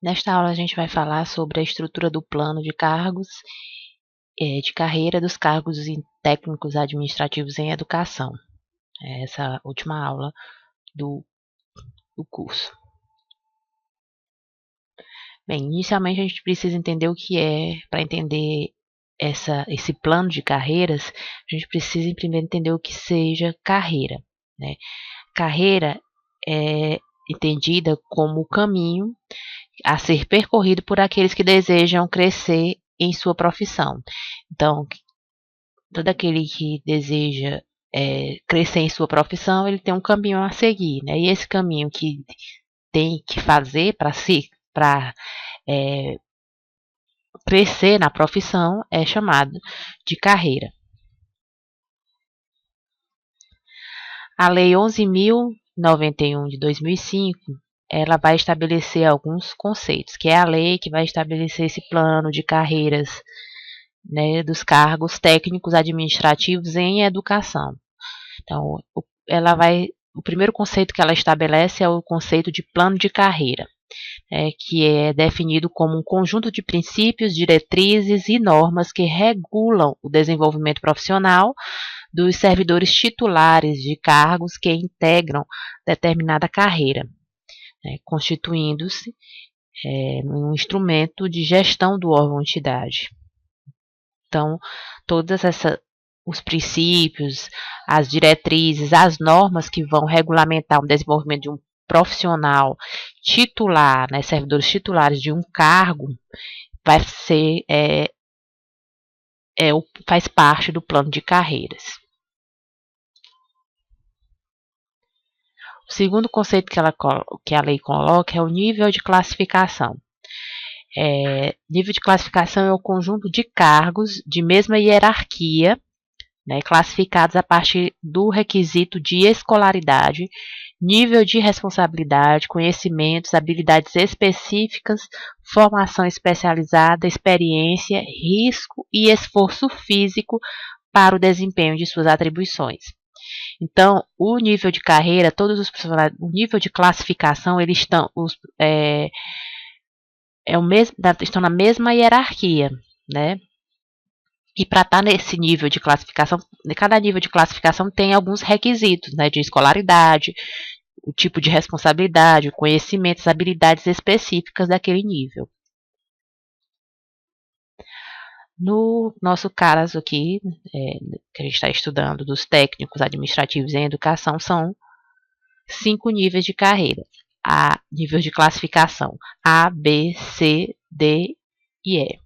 Nesta aula a gente vai falar sobre a estrutura do plano de cargos de carreira dos cargos técnicos administrativos em educação. Essa é a última aula do curso. Bem, inicialmente a gente precisa entender o que é, para entender esse plano de carreiras, a gente precisa primeiro entender o que seja carreira, né? Carreira é entendida como o caminho a ser percorrido por aqueles que desejam crescer em sua profissão. Então, todo aquele que deseja crescer em sua profissão, ele tem um caminho a seguir, né? E esse caminho que tem que fazer para crescer na profissão é chamado de carreira. A Lei 11.091 de 2005, ela vai estabelecer alguns conceitos, que é a lei que vai estabelecer esse plano de carreiras, né, dos cargos técnicos administrativos em educação. Então, o primeiro conceito que ela estabelece é o conceito de plano de carreira, que é definido como um conjunto de princípios, diretrizes e normas que regulam o desenvolvimento profissional dos servidores titulares de cargos que integram determinada carreira, constituindo-se um instrumento de gestão do órgão ou entidade. Então, os princípios, as diretrizes, as normas que vão regulamentar o desenvolvimento de um profissional titular, né, servidores titulares de um cargo, faz parte do plano de carreiras. O segundo conceito que a lei coloca é o nível de classificação. Nível de classificação é o conjunto de cargos de mesma hierarquia, né, classificados a partir do requisito de escolaridade, nível de responsabilidade, conhecimentos, habilidades específicas, formação especializada, experiência, risco e esforço físico para o desempenho de suas atribuições. Então, o nível de carreira, todos os profissionais, o nível de classificação, eles estão estão na mesma hierarquia, né? E para estar nesse nível de classificação, cada nível de classificação tem alguns requisitos, né, de escolaridade, o tipo de responsabilidade, conhecimentos, habilidades específicas daquele nível. No nosso caso aqui, que a gente está estudando dos técnicos administrativos em educação, são 5 níveis de carreira. Nível de classificação A, B, C, D e E.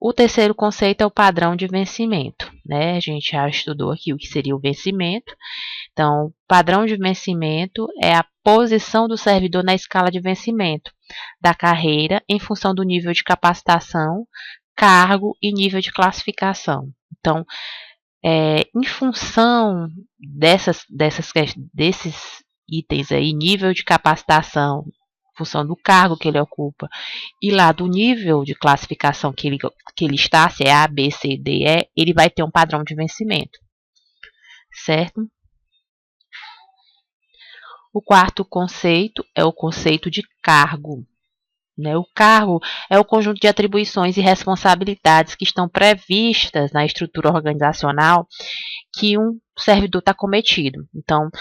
O terceiro conceito é o padrão de vencimento, né? A gente já estudou aqui o que seria o vencimento. Então, o padrão de vencimento é a posição do servidor na escala de vencimento da carreira em função do nível de capacitação, cargo e nível de classificação. Então, em função desses itens aí, nível de capacitação, função do cargo que ele ocupa e lá do nível de classificação que ele está, se é A, B, C, D, E, ele vai ter um padrão de vencimento, certo? O quarto conceito é o conceito de cargo, né? O cargo é o conjunto de atribuições e responsabilidades que estão previstas na estrutura organizacional que um servidor está cometido. Então,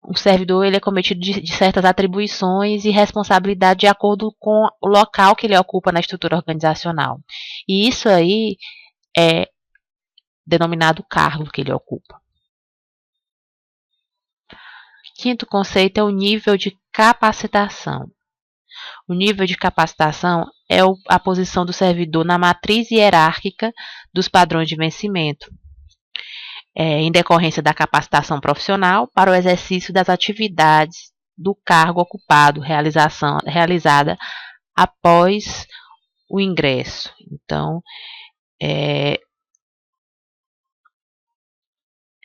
o servidor ele é cometido de certas atribuições e responsabilidade de acordo com o local que ele ocupa na estrutura organizacional. E isso aí é denominado cargo que ele ocupa. Quinto conceito é o nível de capacitação. O nível de capacitação é a posição do servidor na matriz hierárquica dos padrões de vencimento, em decorrência da capacitação profissional para o exercício das atividades do cargo ocupado, realizada após o ingresso. Então,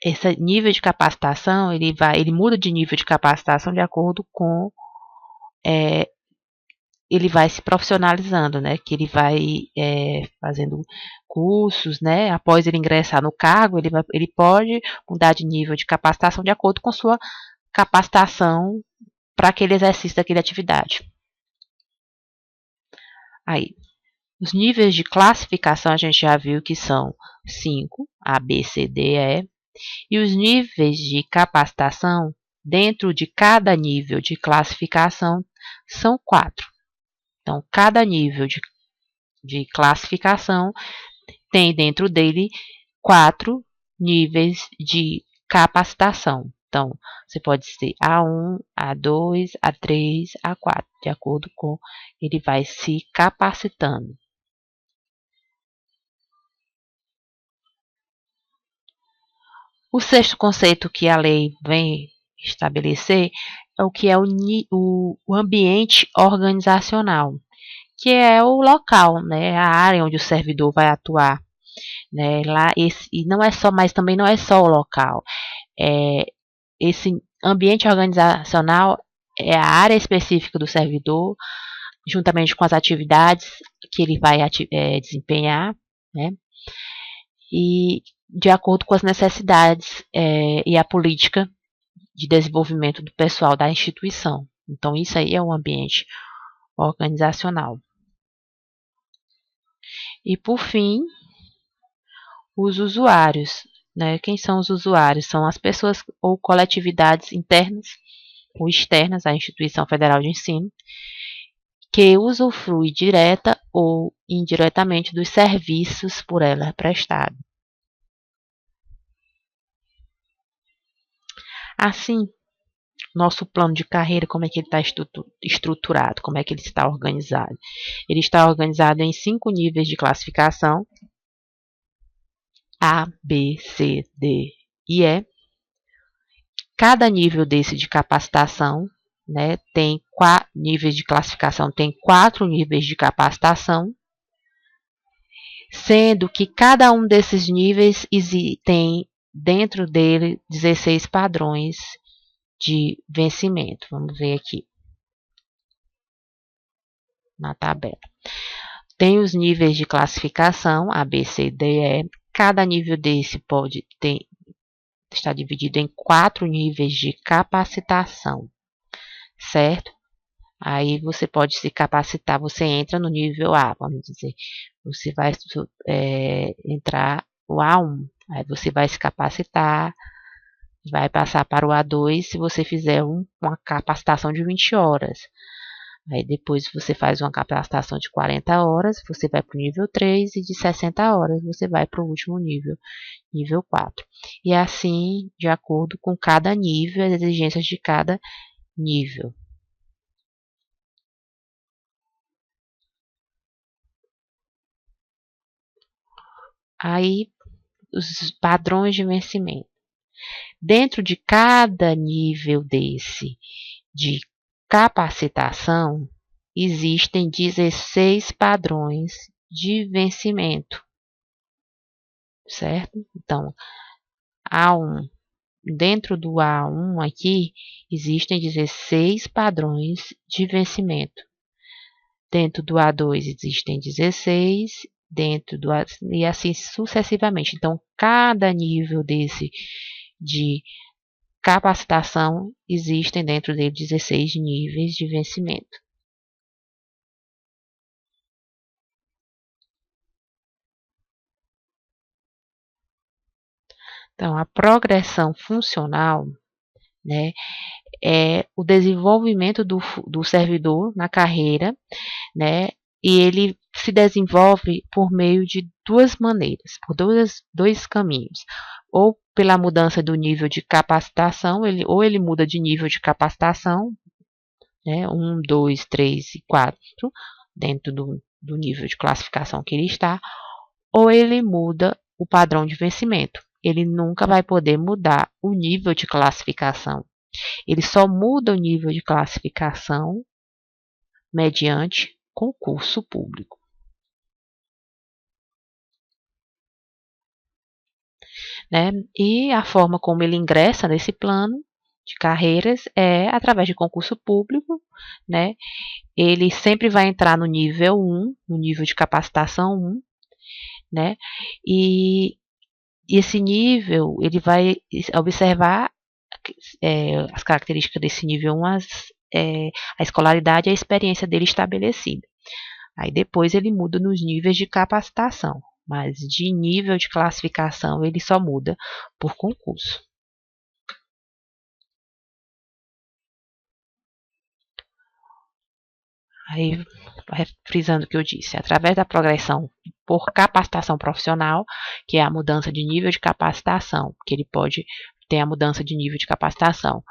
esse nível de capacitação, ele muda de nível de capacitação de acordo com ele vai se profissionalizando, né? Que ele vai fazendo cursos, né? Após ele ingressar no cargo, ele pode mudar de nível de capacitação de acordo com sua capacitação para aquele exercício daquela atividade. Aí, os níveis de classificação a gente já viu que são 5, A, B, C, D, E. E os níveis de capacitação, dentro de cada nível de classificação, são 4. Então, cada nível de classificação tem dentro dele 4 níveis de capacitação. Então, você pode ser A1, A2, A3, A4, de acordo com ele vai se capacitando. O sexto conceito que a lei vem estabelecer é o que é o ambiente organizacional, que é o local, né, a área onde o servidor vai atuar, né, lá e não é só, mas também não é só o local. Esse ambiente organizacional é a área específica do servidor, juntamente com as atividades que ele vai desempenhar, né, e de acordo com as necessidades e a política de desenvolvimento do pessoal da instituição. Então, isso aí é o ambiente organizacional. E, por fim, os usuários. Né? Quem são os usuários? São as pessoas ou coletividades internas ou externas à instituição federal de ensino que usufrui direta ou indiretamente dos serviços por ela prestados. Assim, nosso plano de carreira, como é que ele está estruturado, como é que ele está organizado? Ele está organizado em 5 níveis de classificação, A, B, C, D e E. Cada nível desse de capacitação, né, tem 4 níveis de classificação, tem 4 níveis de capacitação, sendo que cada um desses níveis tem dentro dele 16 padrões de vencimento. Vamos ver aqui na tabela. Tem os níveis de classificação, A, B, C, D, E. Cada nível desse está dividido em 4 níveis de capacitação, certo? Aí você pode se capacitar, você entra no nível A, vamos dizer. Você vai entrar o A1, aí você vai se capacitar, vai passar para o A2 se você fizer uma capacitação de 20 horas. Aí depois você faz uma capacitação de 40 horas, você vai para o nível 3 e de 60 horas você vai para o último nível, nível 4. E assim, de acordo com cada nível, as exigências de cada nível. Aí, os padrões de vencimento. Dentro de cada nível desse de capacitação, existem 16 padrões de vencimento, certo? Então, dentro do A1 aqui, existem 16 padrões de vencimento. Dentro do A2 existem 16, e assim sucessivamente. Então, cada nível desse de capacitação, existem dentro dele 16 níveis de vencimento. Então, a progressão funcional, né, é o desenvolvimento do servidor na carreira, né, e ele se desenvolve por meio de duas maneiras, por dois caminhos. Ou pela mudança do nível de capacitação, ou ele muda de nível de capacitação, né, 1, 2, 3 e 4, dentro do nível de classificação que ele está, ou ele muda o padrão de vencimento. Ele nunca vai poder mudar o nível de classificação. Ele só muda o nível de classificação mediante concurso público. Né? E a forma como ele ingressa nesse plano de carreiras é através de concurso público, né? Ele sempre vai entrar no nível 1, no nível de capacitação 1, né? E esse nível, ele vai observar as características desse nível 1, a escolaridade e a experiência dele estabelecida. Aí depois ele muda nos níveis de capacitação, mas de nível de classificação ele só muda por concurso. Aí, frisando o que eu disse, através da progressão por capacitação profissional, que é a mudança de nível de capacitação, que ele pode ter a mudança de nível de capacitação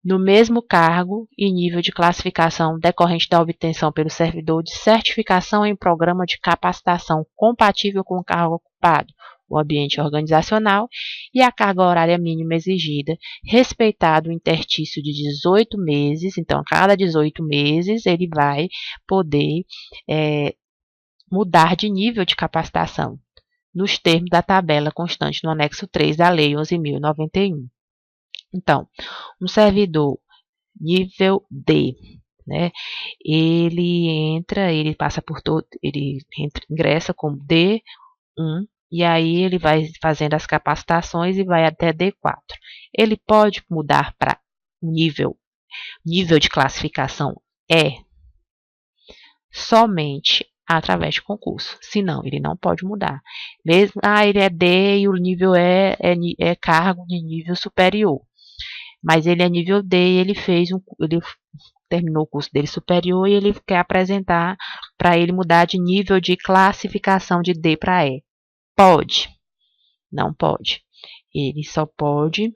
no mesmo cargo e nível de classificação decorrente da obtenção pelo servidor de certificação em programa de capacitação compatível com o cargo ocupado, o ambiente organizacional e a carga horária mínima exigida, respeitado o interstício de 18 meses. Então, a cada 18 meses, ele vai poder mudar de nível de capacitação, nos termos da tabela constante no anexo 3 da Lei 11.091. Então, um servidor nível D, né? Ele passa por todo, ingressa como D1 e aí ele vai fazendo as capacitações e vai até D4. Ele pode mudar para nível de classificação E somente através de concurso, senão ele não pode mudar. Mesmo, ele é D e o nível E é cargo de nível superior. Mas ele é nível D e ele terminou o curso dele superior e ele quer apresentar para ele mudar de nível de classificação de D para E. Pode? Não pode. Ele só pode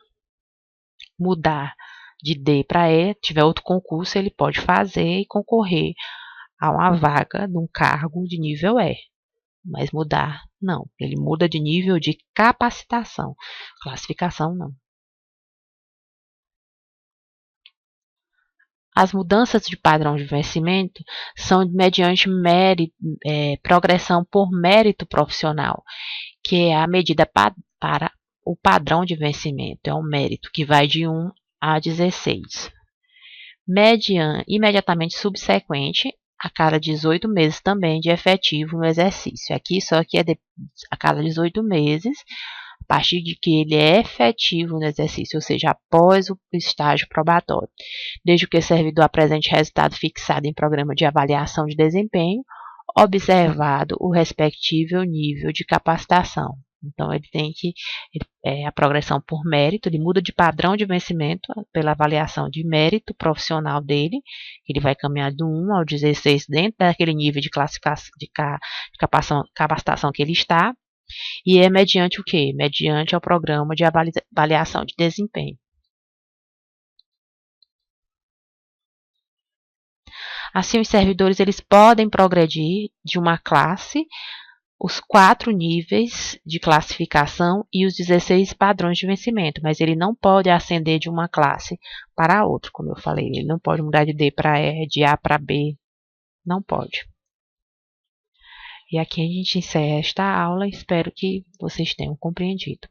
mudar de D para E. Se tiver outro concurso, ele pode fazer e concorrer a uma vaga de um cargo de nível E. Mas mudar, não. Ele muda de nível de capacitação. Classificação, não. As mudanças de padrão de vencimento são mediante progressão por mérito profissional, que é a medida para o padrão de vencimento, é um mérito que vai de 1 a 16. Imediatamente subsequente, a cada 18 meses também de efetivo no exercício. Aqui só que é a cada 18 meses, a partir de que ele é efetivo no exercício, ou seja, após o estágio probatório, desde que o servidor apresente resultado fixado em programa de avaliação de desempenho, observado o respectivo nível de capacitação. Então, ele tem a progressão por mérito, ele muda de padrão de vencimento pela avaliação de mérito profissional dele, ele vai caminhar do 1 ao 16 dentro daquele nível de classificação, de capacitação que ele está, e é mediante o quê? Mediante o programa de avaliação de desempenho. Assim, os servidores eles podem progredir de uma classe, os 4 níveis de classificação e os 16 padrões de vencimento, mas ele não pode ascender de uma classe para outra, como eu falei. Ele não pode mudar de D para E, de A para B, não pode. E aqui a gente encerra esta aula, espero que vocês tenham compreendido.